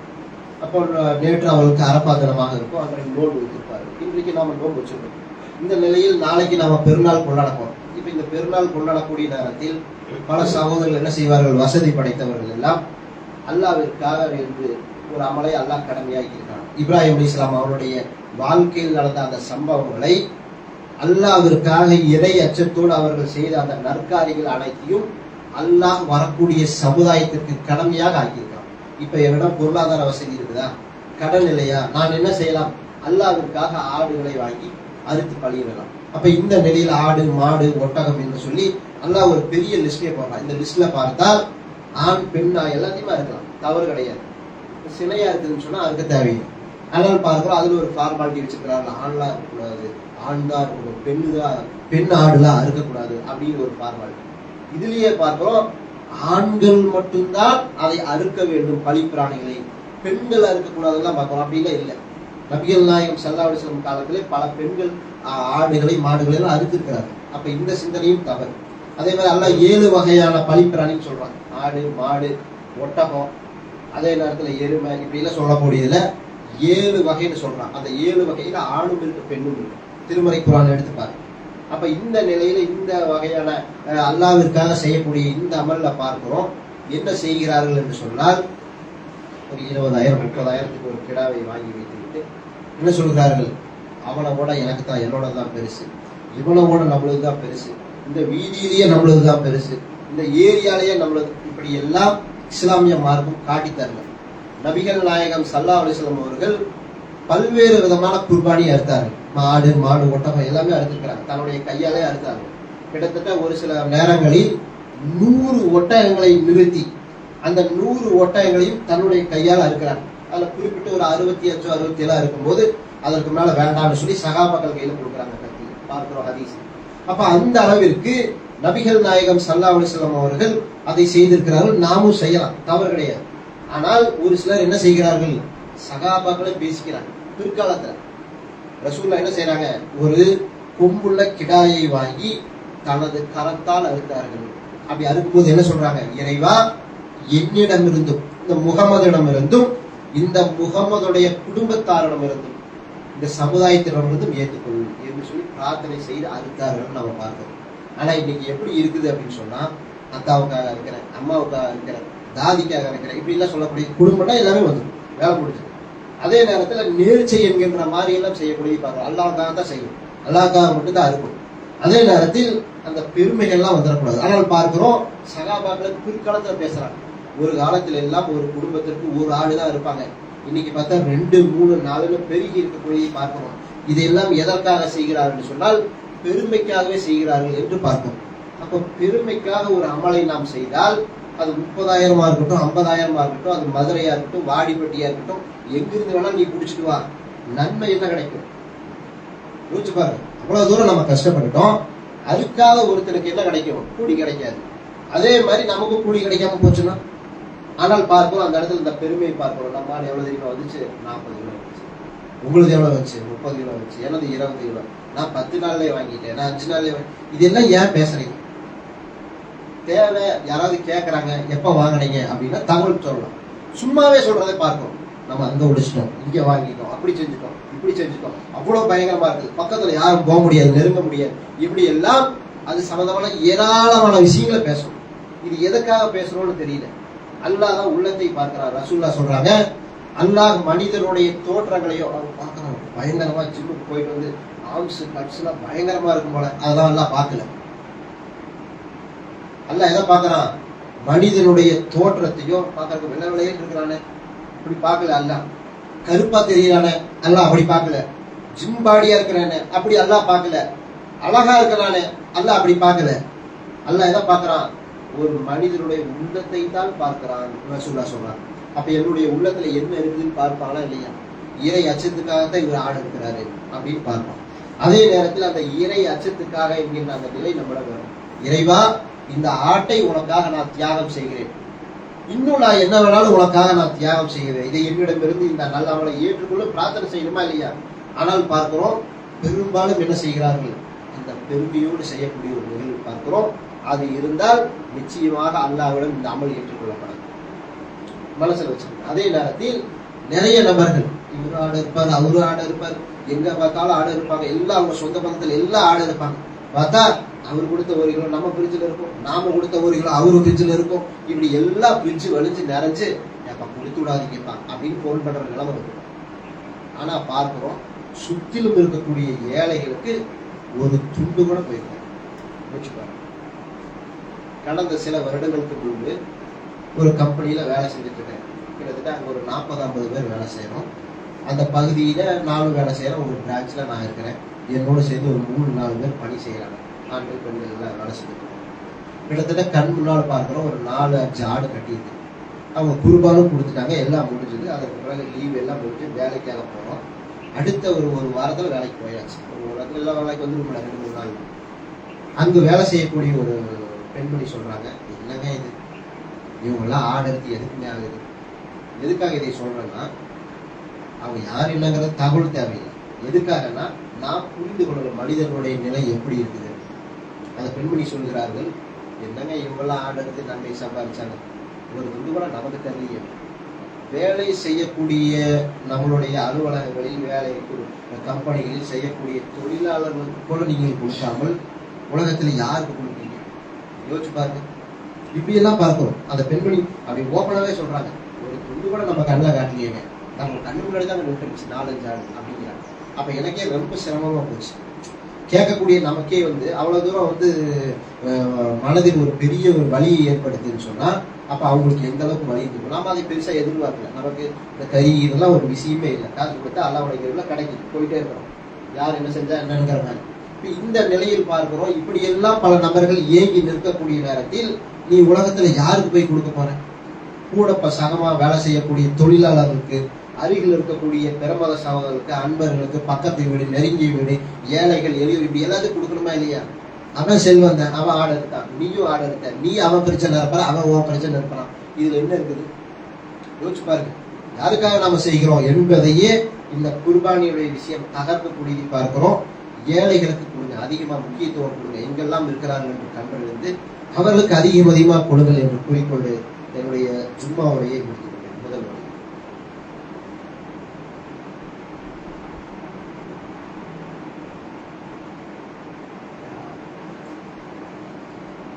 அப்போ நேற்று அவர்களுக்கு அரபா தினமாக இருக்கும், அன்றைக்கு நோன்பு வைத்திருப்பார்கள். இன்றைக்கு நாம நோன்பு வச்சிருக்கோம். இந்த நிலையில் நாளைக்கு நாம பெருநாள் கொண்டாட போறோம். இப்ப இந்த பெருநாள் கொண்டாடக்கூடிய நேரத்தில் பல சகோதரர்கள் என்ன செய்வார்கள்? வசதி படைத்தவர்கள் எல்லாம் அல்லாஹ்விற்காக என்று ஒரு அமலை அல்லாஹ் கடமையாக்கி இருக்காங்க. இப்ராஹிம் அலைஹிஸ்ஸலாம் அவருடைய வாழ்க்கையில் நடந்த அந்த சம்பவங்களை அல்லாஹ்விற்காக இறை அச்சத்தோடு அவர்கள் செய்த அந்த நற்காரிகள் அனைத்தையும் அல்லாஹ் வரக்கூடிய சமுதாயத்திற்கு கடமையாக ஆக்கியிருக்கான். இப்ப என்னிடம் பொருளாதார வசதி இருக்குதா, கடன் இல்லையா, நான் என்ன செய்யலாம்? அல்லாஹ்விற்காக ஆடுகளை வாங்கி அறுத்து பலியிடலாம். அப்ப இந்த நிலையில் ஆடு, மாடு, ஒட்டகம் என்று சொல்லி அல்லாஹ் ஒரு பெரிய லிஸ்டே போடலாம். இந்த லிஸ்ட்ல பார்த்தால் ஆண், பெண், எல்லாத்தையுமே இருக்கலாம், தவறு கிடையாது. சிலையா இருக்குதுன்னு சொன்னா அதுக்கு தேவையில்லை. அதனால பார்க்கிறோம், அதுல ஒரு ஃபார்மாலிட்டி வச்சிருக்கிறார்கள். ஆண்லாம் இருக்கக்கூடாது, ஆண் தான் இருக்கணும், பெண் ஆடுலாம் அறுக்கக்கூடாது அப்படின்னு ஒரு ஃபார்மாலிட்டி. இதுலயே பார்க்கிறோம், ஆண்கள் மட்டும்தான் அதை அறுக்க வேண்டும் பலி பிராணிகளை, பெண்கள் அறுக்கக்கூடாதுலாம் பார்க்கிறோம். அப்படிலாம் இல்லை. நபிகள் நாயகம் ஸல்லல்லாஹு அலைஹி வஸல்லம் காலத்திலே பல பெண்கள் ஆடுகளை, மாடுகளை எல்லாம் அறுத்திருக்கிறார்கள். அப்ப இந்த சிந்தனையும் தவறு. அதே மாதிரி அல்லாஹ் 7 வகையான பலி பிராணின்னு சொல்றாங்க. ஆடு, மாடு, ஒட்டகம், அதே நேரத்துல எருமை, இப்படி எல்லாம் சொல்லக்கூடியதுல 7 வகைன்னு சொல்றான். அந்த 7 வகையில ஆணும் இருக்கு, பெண்ணும் இருக்கு. திருமறை குர்ஆன் எடுத்துப்பாரு. அப்ப இந்த நிலையில இந்த வகையான அல்லாஹ்விற்காக செய்யக்கூடிய இந்த அமல்ல பார்க்கிறோம் என்ன செய்கிறார்கள் என்று சொன்னால், ஒரு 20,000 30,000 ஒரு கிடாவை வாங்கி வைத்துவிட்டு என்ன சொல்கிறார்கள்? அவனோட எனக்கு தான், என்னோட தான் பெருசு, இவனோட நம்மளுக்கு தான் பெருசு, இந்த வீதியிலேயே நம்மளுக்கு தான் பெருசு, இந்த ஏரியாலேயே நம்மளுக்கு, இப்படி எல்லாம் இஸ்லாமிய மார்க்கம் காட்டி தரல. நபிகள் நாயகம் ஸல்லல்லாஹு அலைஹி வஸல்லம் அவர்கள் பல்வேறு விதமான குர்பானி அறுத்தார்கள். மாடு, ஒட்டகம் எல்லாமே அறுத்துக்கிறாங்க. தன்னுடைய கையாலே அறுத்தார்கள். கிட்டத்தட்ட ஒரு சில நேரங்களில் 100 ஒட்டகங்களை நிறுத்தி அந்த 100 ஒட்டகங்களையும் தன்னுடைய கையால் அறுக்கிறாங்க. அதுல குறிப்பிட்டு ஒரு 65 67 இருக்கும்போது அதற்கு மேல வேண்டாம்னு சொல்லி சகாபாக்கள் கையில கொடுக்குறாங்க. கத்தி பார்க்கிறோம் ஹதீஸ். அப்ப அந்த அளவிற்கு நபிகள் நாயகம் ஸல்லல்லாஹு அலைஹி வஸல்லம் அவர்கள் அதை செய்திருக்கிறார்கள். நாமும் செய்யலாம், தவறு கிடையாது. ஆனால் ஒரு சிலர் என்ன செய்கிறார்கள், சகாபாக்களை பேசிக்கிறாங்க. பிற்காலத்துல ரசூலுல்லாஹ் என்ன செய்யறாங்க, ஒரு கொம்புள்ள கிடாயை வாங்கி தனது கரத்தால் அறுத்தார்கள். அப்படி அறுக்கும்போது என்ன சொல்றாங்க, இறைவா என்னிடமிருந்தும் இந்த முகமதிடமிருந்தும் இந்த முகமதுடைய குடும்பத்தாரிடமிருந்தும் இந்த சமுதாயத்திடமிருந்தும் ஏற்றுக்கொள் என்று சொல்லி பிரார்த்தனை செய்து அறுத்தார்கள் நம்ம பார்க்கிறோம். ஆனா இன்னைக்கு எப்படி இருக்குது அப்படின்னு சொன்னா, அத்தாவுக்காக இருக்கிறேன், அம்மாவுக்காக இருக்கிறேன், தாதிக்காக இருக்கிறேன், இப்படி எல்லாம் சொல்லக்கூடிய குடும்பம்னா எல்லாமே வந்துடும், வேலை முடிஞ்சது. அதே நேரத்துல நேர்ச்சை என்கின்ற மாதிரி எல்லாம் செய்யக்கூடிய பார்க்கிறோம். அல்லாஹ்வுக்காக தான் செய்யும், அல்லாஹ்வுக்காக மட்டும் தான் இருக்கும். அதே நேரத்தில் அந்த பெருமைகள்லாம் வந்துடக்கூடாது. ஆனால் பார்க்கிறோம் சகாபாக்களை பிற்காலத்துல பேசுறாங்க. ஒரு காலத்துல எல்லாம் ஒரு குடும்பத்திற்கு ஒரு ஆடு தான் இருப்பாங்க. இன்னைக்கு பார்த்தா 2, 3, 4 பெருகி இருக்கக்கூடிய பார்க்கிறோம். இதையெல்லாம் எதற்காக செய்கிறார்கள் சொன்னால் பெருமைக்காகவே செய்கிறார்கள் என்று பார்க்கிறோம். அப்போ பெருமைக்காக ஒரு அமலை நாம் செய்தால் அது 30,000 இருக்கட்டும், 50,000 இருக்கட்டும், அது மதுரையா இருக்கட்டும், வாடிப்பட்டியா இருக்கட்டும், எங்கிருந்து வேணா நீ குடிச்சிட்டு வா, நன்மை என்ன கிடைக்கும் யோசிச்சு பாருங்க. அவ்வளவு தூரம் நம்ம கஷ்டப்பட்டுட்டோம், அதுக்காக ஒருத்தருக்கு என்ன கிடைக்கும், கூலி கிடைக்காது. அதே மாதிரி நமக்கும் கூலி கிடைக்காம போச்சுன்னா, ஆனால் பார்க்கிறோம் அந்த இடத்துல இந்த பெருமையை பார்க்கிறோம். நம்ம எவ்வளவு தெரியுமா வந்துச்சு, 40 கிலோ வந்துச்சு, உங்களுக்கு எவ்வளவு வந்துச்சு, 30 கிலோ வந்துச்சு, எனது 20 கிலோ, நான் 10 நாள்லயே வாங்கிட்டேன், நான் 5 நாள்லயே இதெல்லாம் ஏன் பேசுறீங்க? தேவை, யாராவது கேட்கறாங்க எப்ப வாங்கினீங்க அப்படின்னா தகவல் சொல்லலாம். சும்மாவே சொல்றதை பார்க்கிறோம். நம்ம அங்க உடிச்சிட்டோம், இங்க வாங்கிட்டோம், அப்படி செஞ்சுட்டோம், இப்படி செஞ்சுட்டோம், அவ்வளவு பயங்கரமா இருக்குது, பக்கத்துல யாரும் போக முடியாது, நெருங்க முடியாது, இப்படி எல்லாம் அது சம்பந்தமான ஏராளமான விஷயங்களை பேசணும். இது எதுக்காக பேசுறோம்னு தெரியல. அல்லாஹ் தான் உள்ளத்தை பார்க்கிறார். ரசூலுல்லாஹ் சொல்றாங்க, அல்லாஹ் மனிதனுடைய தோற்றங்களையும் அவங்க பார்க்கறாங்க. பயங்கரமா ஜிம்முக்கு போயிட்டு வந்து ஆம்ஸ் கட்ஸ் எல்லாம் பயங்கரமா இருக்கும் போல, அதெல்லாம் அல்லாஹ் பார்க்கல. அல்லாஹ் எதை பார்க்கறான், மனிதனுடைய தோற்றத்தையும் பார்க்கறதுக்கு வெள்ளை வெள்ளையே இருக்கிறானே அப்படி பார்க்கல. அல்லாஹ் கருப்பா தெரியறானே அல்லாஹ் அப்படி பார்க்கல. ஜிம் பாடியா இருக்கிறானே அப்படி அல்லாஹ் பார்க்கல. அழகா இருக்கிறானே அல்லாஹ் அப்படி பார்க்கல. அல்லாஹ் எதை பார்க்கறான், ஒரு மனிதனுடைய உள்ளத்தை தான் பார்க்கிறான். ரசூலுல்லாஹ் சொல்றான். அப்ப என்னுடைய உள்ளத்துல என்ன இருக்குதுன்னு பார்ப்பானா இல்லையா? இறை அச்சத்துக்காகத்தான் இவர் ஆடு இருக்கிறாரு அப்படின்னு பார்ப்போம். அதே நேரத்தில் அந்த இறை அச்சத்துக்காக என்கின்ற அந்த நிலை நம்மள வரும். இறைவா, இந்த ஆட்டை உனக்காக நான் தியாகம் செய்கிறேன், இன்னும் நான் என்ன வேணாலும் உனக்காக நான் தியாகம் செய்கிறேன், இதை என்னிடமிருந்து இந்த நல்ல அவளை ஏற்றுக்கொள்ள பிரார்த்தனை செய்யணுமா இல்லையா? ஆனால் பார்க்கிறோம் பெரும்பாலும் என்ன செய்கிறார்கள், அந்த பெருமையோடு செய்யக்கூடிய ஒரு நிகழ்வு பார்க்கிறோம். அது இருந்தால் நிச்சயமாக அல்லாஹ்விடம் இந்த அமல் ஏற்றுக்கொள்ளப்படும், மனசில் வச்சிருக்க. அதே நேரத்தில் நிறைய நபர்கள் இவரு ஆடு இருப்பார், அவரு ஆடு இருப்பார், எங்க பார்த்தாலும் ஆடு இருப்பாங்க, எல்லாம் அவங்க சொந்த பந்தத்துல எல்லாம் ஆடு இருப்பாங்க. பார்த்தா அவர் கொடுத்த 1 கிலோ நம்ம பிரிட்ஜில் இருக்கும், நாம கொடுத்த 1 கிலோ அவரு பிரிட்ஜில் இருக்கும். இப்படி எல்லாம் பிரிட்ஜு வலிஞ்சு நிறைஞ்சு ஏப்பா கொடுத்து விடாதீங்கப்பா அப்படின்னு போன் பண்ற நிலைமை இருக்கும். ஆனா பார்க்கிறோம் சுற்றிலும் இருக்கக்கூடிய ஏழைகளுக்கு ஒரு துண்டு கூட போயிருக்காங்க. வச்சுப்பாங்க. கடந்த சில வருடங்களுக்கு முன்பு ஒரு கம்பெனியில வேலை செஞ்சுட்டு இருக்கேன். கிட்டத்தட்ட அங்க ஒரு 40-50 பேர் வேலை செய்யறோம். அந்த பகுதியில 4 வேலை செய்யறோம். ஒரு பிரான்ச்ல நான் இருக்கிறேன். என்னோட சேர்ந்து ஒரு 3-4 பேர் பணி செய்யறாங்க. ஆண்கள் பெண்கள் எல்லாம் வேலை செஞ்சுட்டு இருக்கோம். கிட்டத்தட்ட கண் முன்னால் பார்க்கிறோம் ஒரு 4-5 ஆடு கட்டியிருக்கு. அவங்க குர்பானும் கொடுத்துட்டாங்க, எல்லாம் முடிஞ்சது. அதற்கு பிறகு லீவ் எல்லாம் முடிஞ்சு வேலைக்காக போனோம். அடுத்த ஒரு வாரத்துல வேலைக்கு போயாச்சு. ஒரு இடத்துல எல்லாம் வேலைக்கு வந்து 2-3 நாள். அங்கு வேலை செய்யக்கூடிய ஒரு பெண்மணி சொல்றாங்க, என்னங்க இது, இவங்கெல்லாம் ஆடு எடுத்து எதுக்குமே ஆகுது. எதுக்காக இதை சொல்றேன்னா, அவங்க யார் என்னங்கிறது தகவல் தேவையில்லை. எதுக்காகனா நான் புரிந்து கொள்ளணும் மனிதனுடைய நிலை எப்படி இருக்குது. அந்த பெண்மணி சொல்கிறார்கள், என்னங்க இவங்கெல்லாம் ஆடு எடுத்து நன்மை சம்பாதிச்சாங்க, ஒரு துண்டு கூட நமக்கு தெரியல. வேலை செய்யக்கூடிய நம்மளுடைய அலுவலகங்களில் வேலை கம்பெனிகளில் செய்யக்கூடிய தொழிலாளர்களுக்கு கூட நீங்கள் கொடுக்காமல் உலகத்துல யாருக்கு கொடுப்பீங்க? யோசிச்சு பாருங்க. இப்படி எல்லாம் பார்க்கிறோம். அந்த பெண்மணி அப்படி ஓப்பனாவே சொல்றாங்க, ஒரு துண்டு கூட நம்ம கண்ணில் காட்டலையேங்க, நம்ம கண்ணு முன்னாடி தான் விட்டுருச்சு 4-5 ஆடு அப்படிங்கிறாங்க. அப்ப எனக்கே ரொம்ப சிரமமா போச்சு. கேட்கக்கூடிய நமக்கே அவ்வளவு தூரம் மனதில் ஒரு பெரிய ஒரு வலியை ஏற்படுத்துன்னு சொன்னா, அப்ப அவங்களுக்கு எந்த அளவுக்கு வழி இருக்கும். நாம அதை பெருசா எதிர்பார்க்கல. நமக்கு இந்த கறி இதெல்லாம் ஒரு விஷயமே இல்லை. காசு கொடுத்தா அல்லாஹ்வுடைய கிருபையில கிடைக்குது, போயிட்டே இருக்கிறோம். யார் என்ன செஞ்சா என்னங்கிற மாதிரி. இப்ப இந்த நிலையில் பார்க்கிறோம். இப்படி எல்லாம் பல நபர்கள் ஏங்கி நிற்கக்கூடிய நேரத்தில் நீ உலகத்துல யாருக்கு போய் கொடுக்க போற? கூட சகமா வேலை செய்யக்கூடிய தொழிலாளர்களுக்கு, அருகில் இருக்கக்கூடிய பெருமத சகோதரர்களுக்கு, அன்பர்களுக்கு, பக்கத்து வீடு, நெருங்கிய வீடு, ஏழைகள், எளியோர், இப்படி எல்லாத்துக்கும் கொடுக்கணுமா இல்லையா? அவன் செல்வந்தன், அவன் ஆடு இருக்கான், நீயும் ஆடு இருக்க, நீ அவன் பிரச்சனை இருப்பான், அவன் உன் பிரச்சனை இருப்பான். இதுல என்ன இருக்குது? யோசிச்சு பாருங்க. யாருக்காக நாம செய்கிறோம் என்பதையே இந்த குர்பானியுடைய விஷயம் தகர்க்கக்கூடிய பார்க்கிறோம். ஏழைகளுக்கு கொடுங்க, அதிகமா முக்கியத்துவம் கொடுங்க, எங்கெல்லாம் இருக்கிறார்கள் என்று கண்டறிந்து அவர்களுக்கு அதிகமா கொடுங்கள் என்று கூறிக்கொண்டு என்னுடைய ஜும்மாவுடைய முதல் வழி.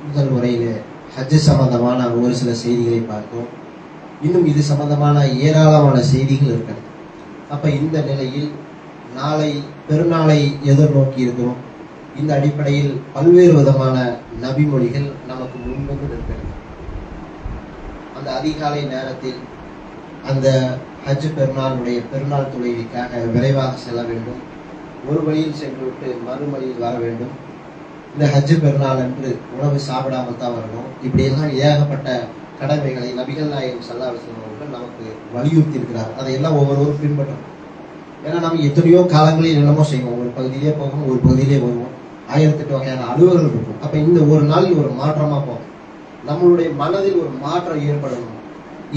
முதல் முறையில ஹஜ் சம்பந்தமான ஒரு சில செய்திகளை பார்த்தோம். இன்னும் இது சம்பந்தமான ஏராளமான செய்திகள் இருக்கிறது. அப்ப இந்த நிலையில் நாளை பெருநாளை எதிர்நோக்கி இருக்கிறோம். இந்த அடிப்படையில் பல்வேறு விதமான நபிமொழிகள் நமக்கு முன்வந்து நிற்கிறது. அந்த அதிகாலை நேரத்தில் அந்த ஹஜ் பெருநாளுடைய பெருநாள் தொழுகைக்காக விரைவாக செல்ல வேண்டும். ஒரு வழியில் சென்று விட்டு மறுவழியில் வர வேண்டும். இந்த ஹஜ் பெருநாள் அன்று உணவு சாப்பிடாமல் தான் வரணும். இப்படியெல்லாம் ஏகப்பட்ட கடமைகளை நபிகள் நாயகம் ஸல்லல்லாஹு அலைஹி வஸல்லம் அவர்கள் நமக்கு வலியுறுத்தி இருக்கிறார். அதையெல்லாம் ஒவ்வொருவரும் பின்பற்றணும். ஏன்னா நம்ம எத்தனையோ காலங்களில் என்னமோ செய்வோம். ஒரு பகுதியிலே போகும், ஒரு பகுதியிலே வருவோம். 1008 வகையான அலுவல்கள் இருக்கும். அப்ப இந்த ஒரு நாளில் ஒரு மாற்றமா போகும். நம்மளுடைய மனதில் ஒரு மாற்றம் ஏற்படணும்.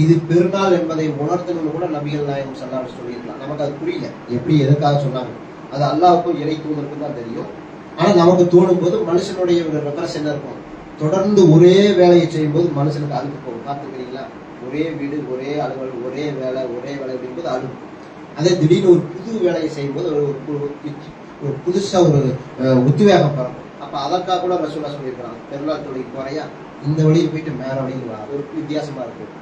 இது பெருநாள் என்பதை உணர்த்தணும்னு கூட நபிகள் நாயகம் ஸல்லல்லாஹு அலைஹி வஸல்லம் சொல்லியிருக்கலாம். நமக்கு அது புரியல, எப்படி எதற்காக சொன்னாங்க. அது அல்லாஹ்வுக்கும் இறை தூதருக்கும் தான் தெரியும். ஆனா நமக்கு தோணும் போது மனுஷனுடைய ஒரு ரெப்ரசன்ட் இருக்கும். தொடர்ந்து ஒரே வேலையை செய்யும் போது மனுஷனுக்கு அழுப்பு போகும். பார்த்துக்கிறீங்களா? ஒரே வீடு, ஒரே அலுவல், ஒரே வேலை அப்படிங்கும்போது அழுப்பு. அதே திடீர்னு ஒரு புது வேலையை செய்யும் போது ஒரு புதுசா ஒரு உத்வேகம் பிறக்கும். அப்ப அதற்காக கூட ரசூலுல்லாஹ் சொல்லியிருக்கிறாங்க, பெருநாள் தொழுகைக்கு போறையா, இந்த வழியில் போயிட்டு மேல வழியில் வா, ஒரு வித்தியாசமா இருக்கும்.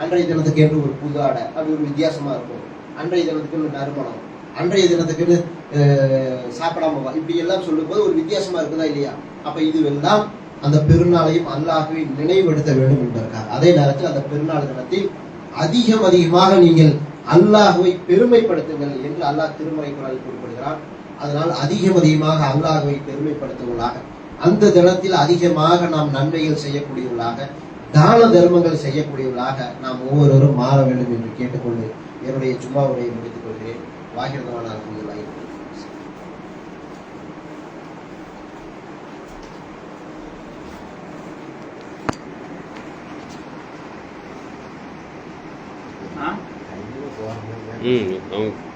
அன்றைய தினத்துக்கு என்று ஒரு புது ஆடை, அது ஒரு வித்தியாசமா இருக்கும். அன்றைய தினத்துக்கு நறுமணம், அன்றைய தினத்துக்கு சாப்பிடாம வா, இப்படி எல்லாம் சொல்லும் போது ஒரு வித்தியாசமா இருக்குதா இல்லையா? அப்ப இதுவெல்லாம் அந்த பெருநாளையும் அல்லாஹ்வை நினைவுபடுத்த வேண்டும் என்பதற்காக. அதே நேரத்தில் அந்த பெருநாள் தினத்தில் அதிகமாக நீங்கள் அல்லாஹ்வை பெருமைப்படுத்துங்கள் என்று அல்லாஹ் திருமறை குர்ஆனில் குறிப்பிடுகிறான். அதனால் அதிகமாக அல்லாஹ்வை பெருமைப்படுத்துவதாக, அந்த தினத்தில் அதிகமாக நாம் நன்மைகள் செய்யக்கூடியவர்களாக, தான தர்மங்கள் செய்யக்கூடியவர்களாக நாம் ஒவ்வொருவரும் மாற வேண்டும் என்று கேட்டுக்கொண்டு என்னுடைய ஜும்மாவுடைய முடித்துக் கொள்கிறேன். வாகிரதமான அல்ஹம்துலில்லாஹ். அவங்க